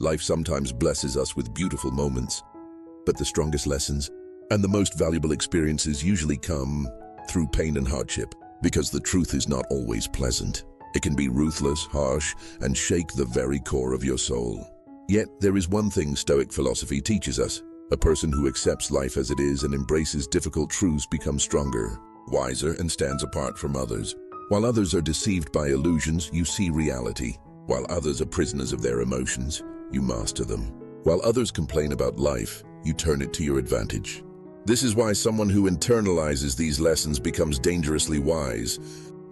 Life sometimes blesses us with beautiful moments, but the strongest lessons and the most valuable experiences usually come through pain and hardship, because the truth is not always pleasant. It can be ruthless, harsh, and shake the very core of your soul. Yet, there is one thing Stoic philosophy teaches us. A person who accepts life as it is and embraces difficult truths becomes stronger, wiser, and stands apart from others. While others are deceived by illusions, you see reality. While others are prisoners of their emotions, you master them. While others complain about life, you turn it to your advantage. This is why someone who internalizes these lessons becomes dangerously wise.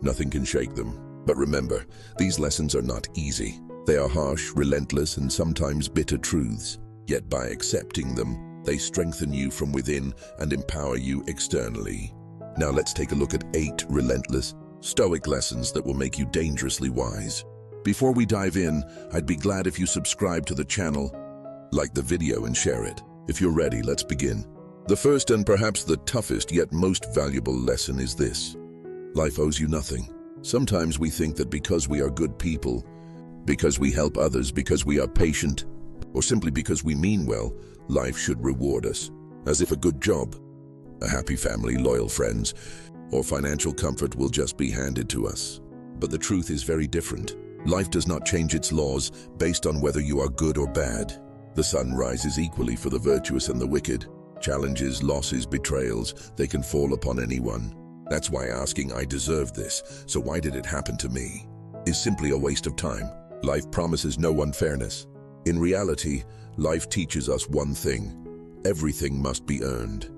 Nothing can shake them. But remember, these lessons are not easy. They are harsh, relentless, and sometimes bitter truths. Yet by accepting them, they strengthen you from within and empower you externally. Now let's take a look at 8 relentless Stoic lessons that will make you dangerously wise. Before we dive in, I'd be glad if you subscribe to the channel, like the video, and share it. If you're ready, let's begin. The first and perhaps the toughest yet most valuable lesson is this: life owes you nothing. Sometimes we think that because we are good people, because we help others, because we are patient, or simply because we mean well, life should reward us. As if a good job, a happy family, loyal friends, or financial comfort will just be handed to us. But the truth is very different. Life does not change its laws based on whether you are good or bad. The sun rises equally for the virtuous and the wicked. Challenges, losses, betrayals, they can fall upon anyone. That's why asking, "I deserve this, so why did it happen to me?" is simply a waste of time. Life promises no unfairness. In reality, life teaches us one thing: everything must be earned.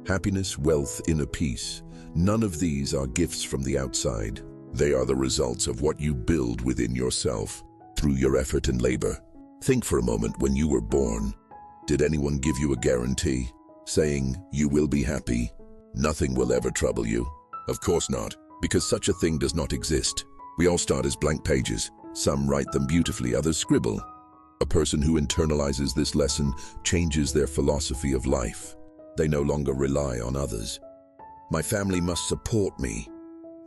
Happiness, wealth, inner peace, none of these are gifts from the outside. They are the results of what you build within yourself through your effort and labor. Think for a moment, when you were born, did anyone give you a guarantee saying you will be happy? Nothing will ever trouble you. Of course not, because such a thing does not exist. We all start as blank pages. Some write them beautifully, others scribble. A person who internalizes this lesson changes their philosophy of life. They no longer rely on others. My family must support me.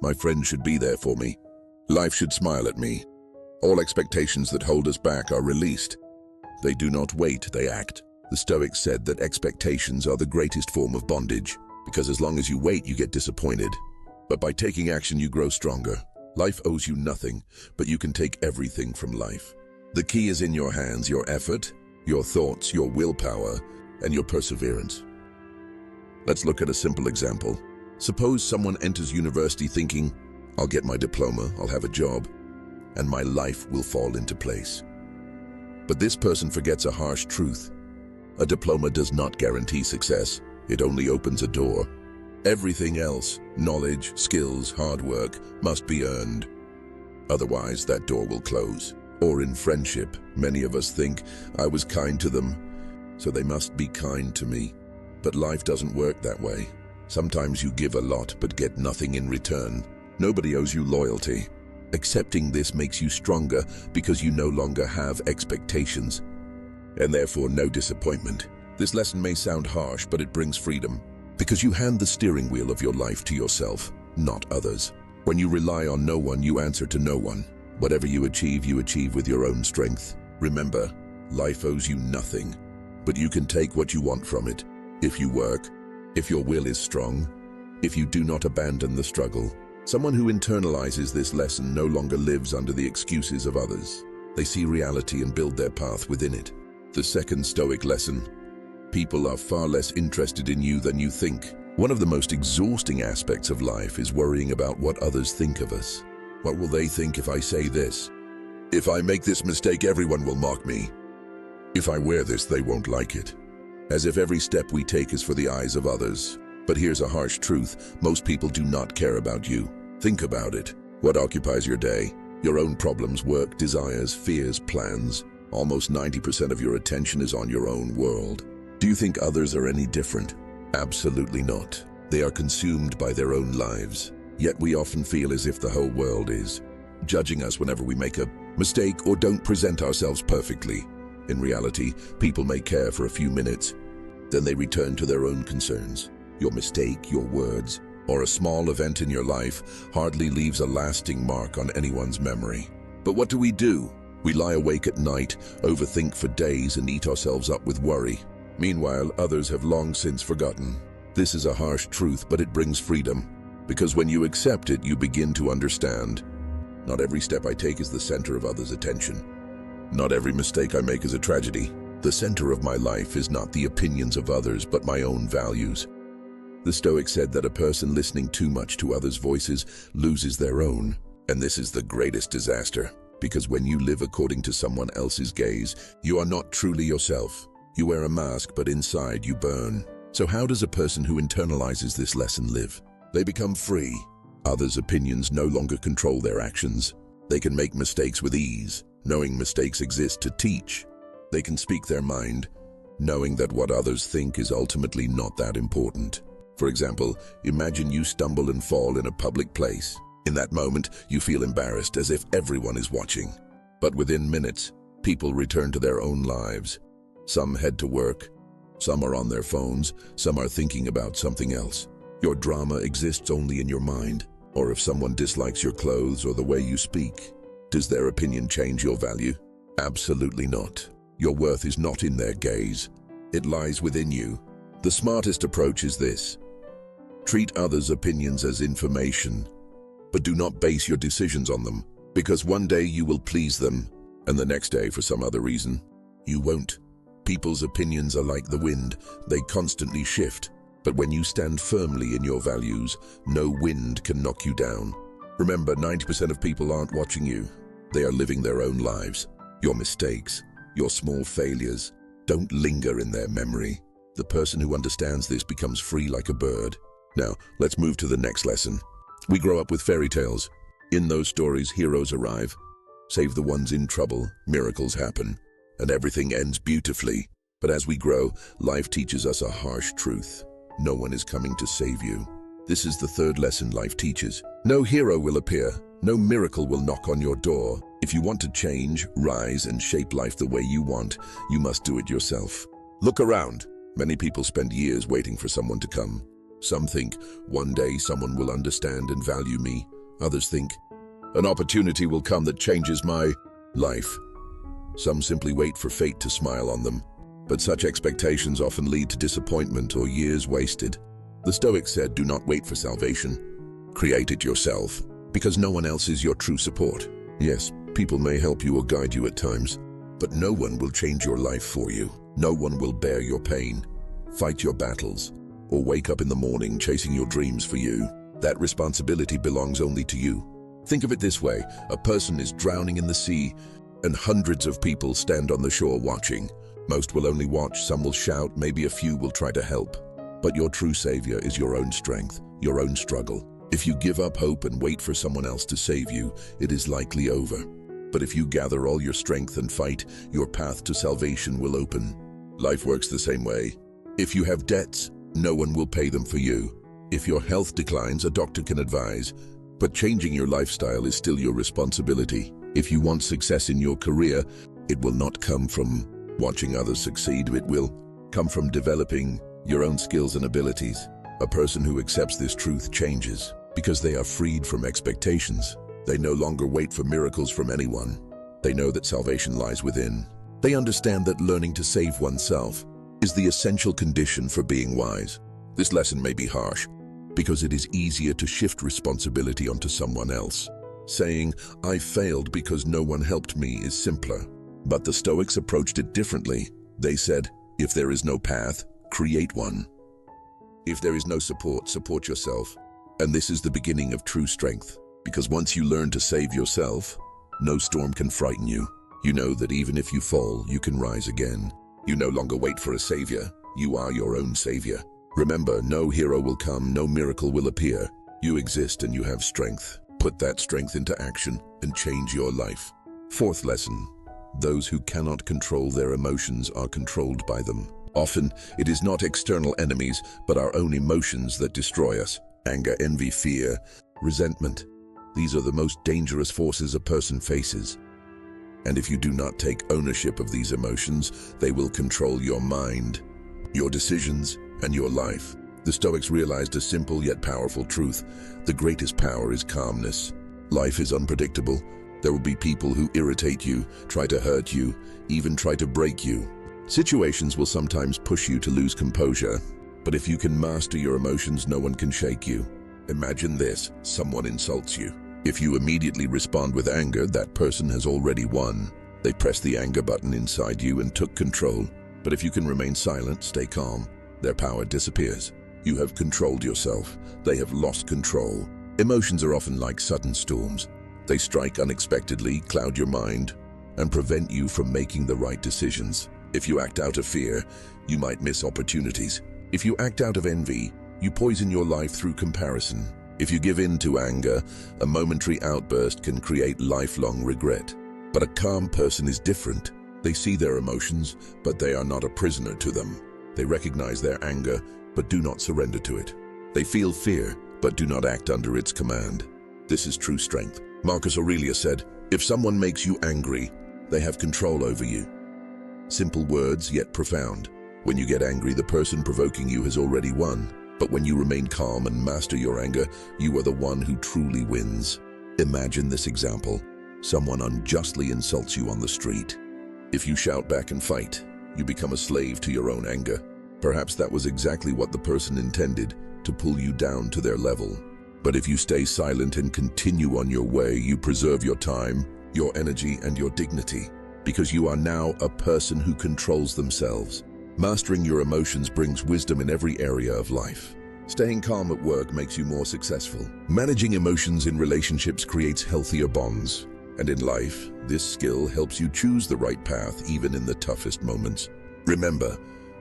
My friends should be there for me. Life should smile at me. All expectations that hold us back are released. They do not wait, they act. The Stoics said that expectations are the greatest form of bondage, because as long as you wait, you get disappointed. But by taking action, you grow stronger. Life owes you nothing, but you can take everything from life. The key is in your hands: your effort, your thoughts, your willpower, and your perseverance. Let's look at a simple example. Suppose someone enters university thinking, "I'll get my diploma, I'll have a job, and my life will fall into place." But this person forgets a harsh truth. A diploma does not guarantee success. It only opens a door. Everything else, knowledge, skills, hard work, must be earned. Otherwise, that door will close. Or in friendship, many of us think, "I was kind to them, so they must be kind to me." But life doesn't work that way. Sometimes you give a lot but get nothing in return. Nobody owes you loyalty. Accepting this makes you stronger because you no longer have expectations, and therefore no disappointment. This lesson may sound harsh, but it brings freedom, because you hand the steering wheel of your life to yourself, not others. When you rely on no one, you answer to no one. Whatever you achieve with your own strength. Remember, life owes you nothing, but you can take what you want from it. If you work, if your will is strong, if you do not abandon the struggle. Someone who internalizes this lesson no longer lives under the excuses of others. They see reality and build their path within it. The second Stoic lesson: people are far less interested in you than you think. One of the most exhausting aspects of life is worrying about what others think of us. What will they think if I say this? If I make this mistake, everyone will mock me. If I wear this, they won't like it. As if every step we take is for the eyes of others. But here's a harsh truth: most people do not care about you. Think about it. What occupies your day? Your own problems, work, desires, fears, plans. Almost 90% of your attention is on your own world. Do you think others are any different? Absolutely not. They are consumed by their own lives. Yet we often feel as if the whole world is judging us whenever we make a mistake or don't present ourselves perfectly. In reality, people may care for a few minutes, then they return to their own concerns. Your mistake, your words, or a small event in your life hardly leaves a lasting mark on anyone's memory. But what do? We lie awake at night, overthink for days, and eat ourselves up with worry. Meanwhile, others have long since forgotten. This is a harsh truth, but it brings freedom. Because when you accept it, you begin to understand. Not every step I take is the center of others' attention. Not every mistake I make is a tragedy. The center of my life is not the opinions of others, but my own values. The Stoic said that a person listening too much to others' voices loses their own. And this is the greatest disaster. Because when you live according to someone else's gaze, you are not truly yourself. You wear a mask, but inside you burn. So how does a person who internalizes this lesson live? They become free. Others' opinions no longer control their actions. They can make mistakes with ease, knowing mistakes exist to teach. They can speak their mind, knowing that what others think is ultimately not that important. For example, imagine you stumble and fall in a public place. In that moment, you feel embarrassed, as if everyone is watching. But within minutes, people return to their own lives. Some head to work, some are on their phones, some are thinking about something else. Your drama exists only in your mind. Or if someone dislikes your clothes or the way you speak, does their opinion change your value? Absolutely not. Your worth is not in their gaze. It lies within you. The smartest approach is this. Treat others' opinions as information, but do not base your decisions on them, because one day you will please them, and the next day, for some other reason, you won't. People's opinions are like the wind. They constantly shift. But when you stand firmly in your values, no wind can knock you down. Remember, 90% of people aren't watching you. They are living their own lives. Your mistakes, your small failures, don't linger in their memory. The person who understands this becomes free like a bird. Now, let's move to the next lesson. We grow up with fairy tales. In those stories, heroes arrive, save the ones in trouble, miracles happen, and everything ends beautifully. But as we grow, life teaches us a harsh truth. No one is coming to save you. This is the third lesson life teaches. No hero will appear. No miracle will knock on your door. If you want to change, rise, and shape life the way you want, you must do it yourself. Look around. Many people spend years waiting for someone to come. Some think, one day someone will understand and value me. Others think, an opportunity will come that changes my life. Some simply wait for fate to smile on them. But such expectations often lead to disappointment or years wasted. The Stoics said, do not wait for salvation. Create it yourself, because no one else is your true support. Yes, people may help you or guide you at times, but no one will change your life for you. No one will bear your pain, fight your battles, or wake up in the morning chasing your dreams for you. That responsibility belongs only to you. Think of it this way, a person is drowning in the sea, and hundreds of people stand on the shore watching. Most will only watch, some will shout, maybe a few will try to help. But your true savior is your own strength, your own struggle. If you give up hope and wait for someone else to save you, it is likely over. But if you gather all your strength and fight, your path to salvation will open. Life works the same way. If you have debts, no one will pay them for you. If your health declines, a doctor can advise. But changing your lifestyle is still your responsibility. If you want success in your career, it will not come from watching others succeed. It will come from developing your own skills and abilities. A person who accepts this truth changes because they are freed from expectations. They no longer wait for miracles from anyone. They know that salvation lies within. They understand that learning to save oneself is the essential condition for being wise. This lesson may be harsh because it is easier to shift responsibility onto someone else. Saying, I failed because no one helped me is simpler. But the Stoics approached it differently. They said, if there is no path, create one. If there is no support, support yourself. And this is the beginning of true strength. Because once you learn to save yourself, no storm can frighten you. You know that even if you fall, you can rise again. You no longer wait for a savior. You are your own savior. Remember, no hero will come, no miracle will appear. You exist and you have strength. Put that strength into action and change your life. Fourth lesson. Those who cannot control their emotions are controlled by them. Often, it is not external enemies, but our own emotions that destroy us. Anger, envy, fear, resentment. These are the most dangerous forces a person faces. And if you do not take ownership of these emotions, they will control your mind, your decisions, and your life. The Stoics realized a simple yet powerful truth. The greatest power is calmness. Life is unpredictable. There will be people who irritate you, try to hurt you, even try to break you. Situations will sometimes push you to lose composure, but if you can master your emotions, no one can shake you. Imagine this: someone insults you. If you immediately respond with anger, that person has already won. They pressed the anger button inside you and took control. But if you can remain silent, stay calm, their power disappears. You have controlled yourself. They have lost control. Emotions are often like sudden storms. They strike unexpectedly, cloud your mind, and prevent you from making the right decisions. If you act out of fear, you might miss opportunities. If you act out of envy, you poison your life through comparison. If you give in to anger, a momentary outburst can create lifelong regret. But a calm person is different. They see their emotions, but they are not a prisoner to them. They recognize their anger, but do not surrender to it. They feel fear, but do not act under its command. This is true strength. Marcus Aurelius said, "If someone makes you angry, they have control over you." Simple words, yet profound. When you get angry, the person provoking you has already won. But when you remain calm and master your anger, you are the one who truly wins. Imagine this example. Someone unjustly insults you on the street. If you shout back and fight, you become a slave to your own anger. Perhaps that was exactly what the person intended, to pull you down to their level. But if you stay silent and continue on your way, you preserve your time, your energy, and your dignity, because you are now a person who controls themselves. Mastering your emotions brings wisdom in every area of life. Staying calm at work makes you more successful. Managing emotions in relationships creates healthier bonds. And in life, this skill helps you choose the right path even in the toughest moments. Remember,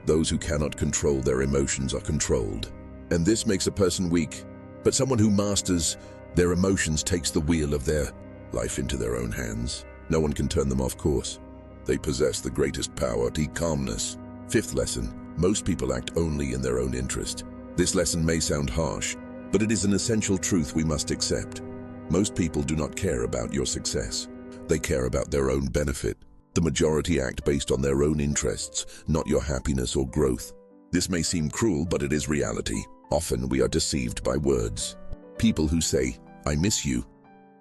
those who cannot control their emotions are controlled. And this makes a person weak. But someone who masters their emotions takes the wheel of their life into their own hands. No one can turn them off course. They possess the greatest power, calmness. Fifth lesson: most people act only in their own interest. This lesson may sound harsh, but it is an essential truth we must accept. Most people do not care about your success. They care about their own benefit. The majority act based on their own interests, not your happiness or growth. This may seem cruel, but it is reality. Often we are deceived by words. People who say, "I miss you,"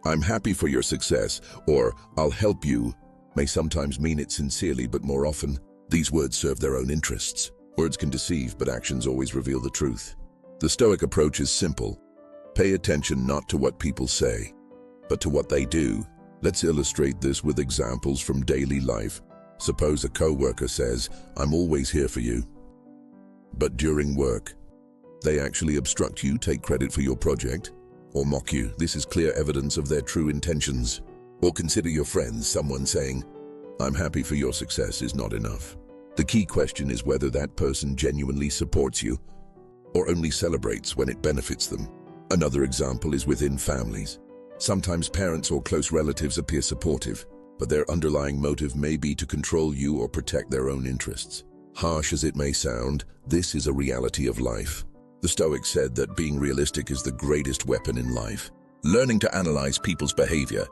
"I'm happy for your success," or "I'll help you," may sometimes mean it sincerely, but more often, these words serve their own interests. Words can deceive, but actions always reveal the truth. The Stoic approach is simple. Pay attention not to what people say, but to what they do. Let's illustrate this with examples from daily life. Suppose a co-worker says, "I'm always here for you," but during work, they actually obstruct you, take credit for your project, or mock you. This is clear evidence of their true intentions. Or consider your friends. Someone saying, "I'm happy for your success," is not enough. The key question is whether that person genuinely supports you or only celebrates when it benefits them. Another example is within families. Sometimes parents or close relatives appear supportive, but their underlying motive may be to control you or protect their own interests. Harsh as it may sound, this is a reality of life. The Stoics said that being realistic is the greatest weapon in life. Learning to analyze people's behavior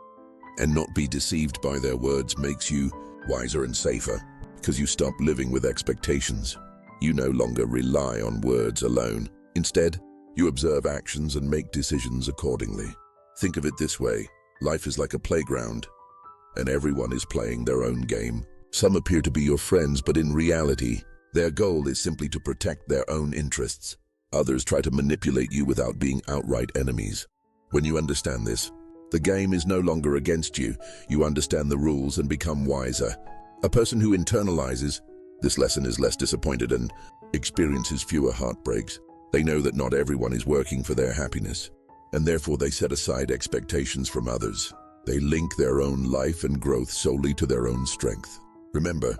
and not be deceived by their words makes you wiser and safer, because you stop living with expectations. You no longer rely on words alone. Instead, you observe actions and make decisions accordingly. Think of it this way: life is like a playground, and everyone is playing their own game. Some appear to be your friends, but in reality, their goal is simply to protect their own interests. Others try to manipulate you without being outright enemies. When you understand this, the game is no longer against you. You understand the rules and become wiser. A person who internalizes this lesson is less disappointed and experiences fewer heartbreaks. They know that not everyone is working for their happiness, and therefore they set aside expectations from others. They link their own life and growth solely to their own strength. Remember,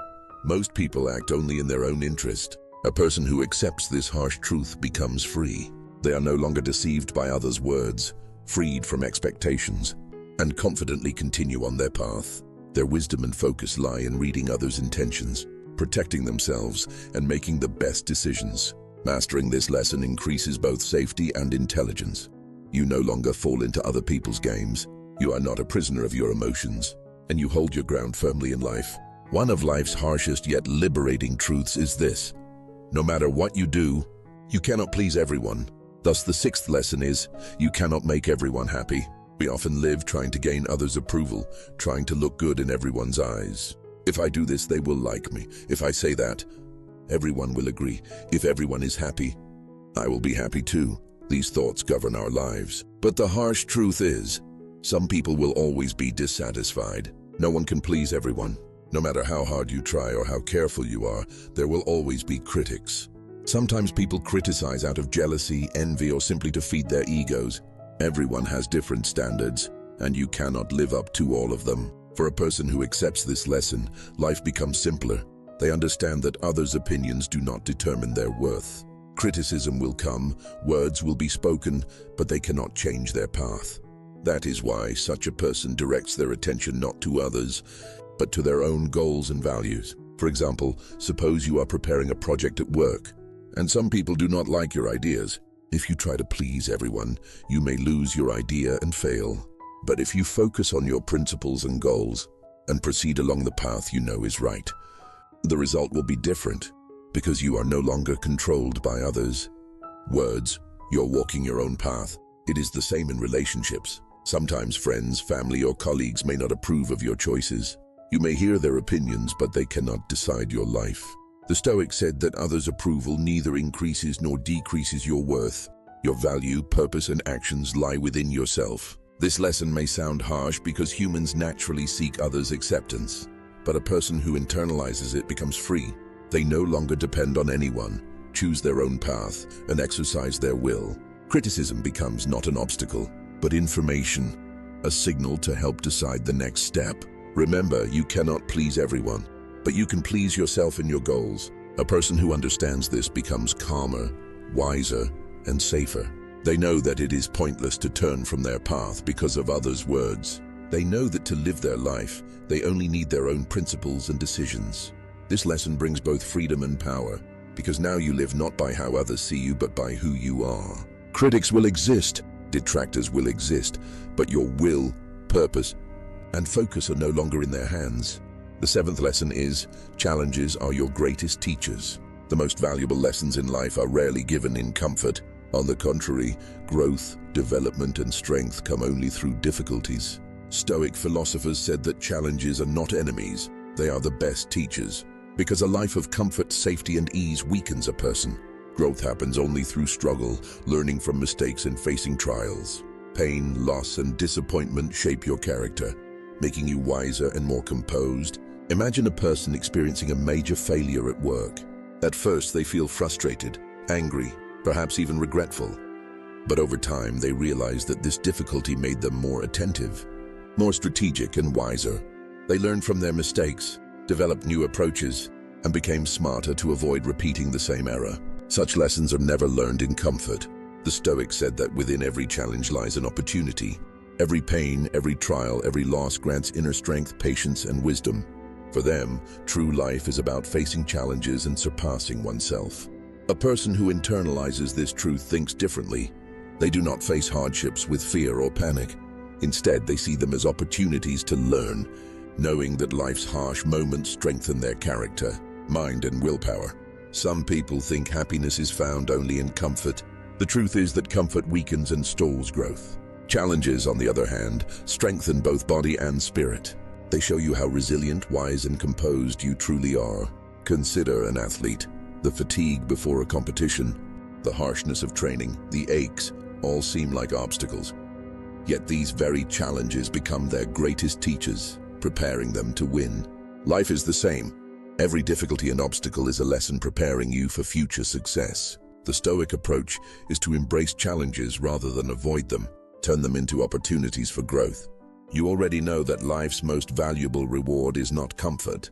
most people act only in their own interest. A person who accepts this harsh truth becomes free. They are no longer deceived by others' words, freed from expectations, and confidently continue on their path. Their wisdom and focus lie in reading others' intentions, protecting themselves, and making the best decisions. Mastering this lesson increases both safety and intelligence. You no longer fall into other people's games. You are not a prisoner of your emotions, and you hold your ground firmly in life. One of life's harshest yet liberating truths is this: no matter what you do, you cannot please everyone. Thus, the sixth lesson is, you cannot make everyone happy. We often live trying to gain others' approval, trying to look good in everyone's eyes. If I do this, they will like me. If I say that, everyone will agree. If everyone is happy, I will be happy too. These thoughts govern our lives. But the harsh truth is, some people will always be dissatisfied. No one can please everyone. No matter how hard you try or how careful you are, there will always be critics. Sometimes people criticize out of jealousy, envy, or simply to feed their egos. Everyone has different standards, and you cannot live up to all of them. For a person who accepts this lesson, life becomes simpler. They understand that others' opinions do not determine their worth. Criticism will come, words will be spoken, but they cannot change their path. That is why such a person directs their attention not to others, but to their own goals and values. For example, suppose you are preparing a project at work, and some people do not like your ideas. If you try to please everyone, you may lose your idea and fail. But if you focus on your principles and goals, and proceed along the path you know is right, the result will be different, because you are no longer controlled by others. Words, you're walking your own path. It is the same in relationships. Sometimes friends, family, or colleagues may not approve of your choices. You may hear their opinions, but they cannot decide your life. The Stoic said that others' approval neither increases nor decreases your worth. Your value, purpose, and actions lie within yourself. This lesson may sound harsh because humans naturally seek others' acceptance, but a person who internalizes it becomes free. They no longer depend on anyone, choose their own path, and exercise their will. Criticism becomes not an obstacle, but information, a signal to help decide the next step. Remember, you cannot please everyone, but you can please yourself and your goals. A person who understands this becomes calmer, wiser, and safer. They know that it is pointless to turn from their path because of others' words. They know that to live their life, they only need their own principles and decisions. This lesson brings both freedom and power, because now you live not by how others see you, but by who you are. Critics will exist, detractors will exist, but your will, purpose, and focus are no longer in their hands. The seventh lesson is, challenges are your greatest teachers. The most valuable lessons in life are rarely given in comfort. On the contrary, growth, development, and strength come only through difficulties. Stoic philosophers said that challenges are not enemies, they are the best teachers. Because a life of comfort, safety, and ease weakens a person. Growth happens only through struggle, learning from mistakes and facing trials. Pain, loss, and disappointment shape your character, making you wiser and more composed. Imagine a person experiencing a major failure at work. At first, they feel frustrated, angry, perhaps even regretful. But over time, they realize that this difficulty made them more attentive, more strategic, and wiser. They learned from their mistakes, developed new approaches, and became smarter to avoid repeating the same error. Such lessons are never learned in comfort. The Stoics said that within every challenge lies an opportunity. Every pain, every trial, every loss grants inner strength, patience, and wisdom. For them, true life is about facing challenges and surpassing oneself. A person who internalizes this truth thinks differently. They do not face hardships with fear or panic. Instead, they see them as opportunities to learn, knowing that life's harsh moments strengthen their character, mind, and willpower. Some people think happiness is found only in comfort. The truth is that comfort weakens and stalls growth. Challenges, on the other hand, strengthen both body and spirit. They show you how resilient, wise, and composed you truly are. Consider an athlete. The fatigue before a competition, the harshness of training, the aches, all seem like obstacles. Yet these very challenges become their greatest teachers, preparing them to win. Life is the same. Every difficulty and obstacle is a lesson preparing you for future success. The Stoic approach is to embrace challenges rather than avoid them, turn them into opportunities for growth. You already know that life's most valuable reward is not comfort,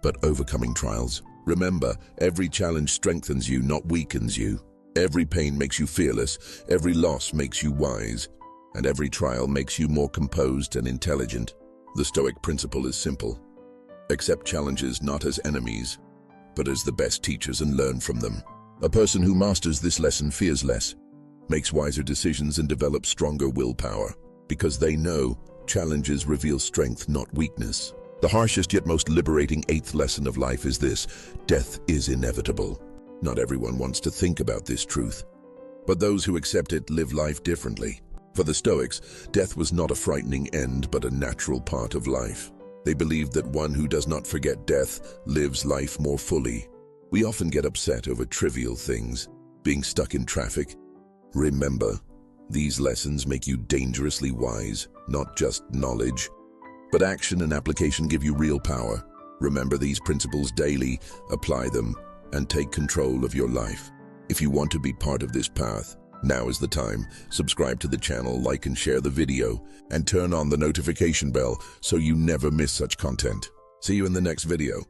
but overcoming trials. Remember, every challenge strengthens you, not weakens you. Every pain makes you fearless, every loss makes you wise, and every trial makes you more composed and intelligent. The Stoic principle is simple. Accept challenges not as enemies, but as the best teachers and learn from them. A person who masters this lesson fears less, makes wiser decisions, and develops stronger willpower, because they know challenges reveal strength, not weakness. The harshest yet most liberating eighth lesson of life is this: death is inevitable. Not everyone wants to think about this truth, but those who accept it live life differently. For the Stoics, death was not a frightening end but a natural part of life. They believed that one who does not forget death lives life more fully. We often get upset over trivial things, being stuck in traffic. Remember, these lessons make you dangerously wise, not just knowledge, but action and application give you real power. Remember these principles daily, apply them, and take control of your life. If you want to be part of this path, now is the time. Subscribe to the channel, like and share the video, and turn on the notification bell so you never miss such content. See you in the next video.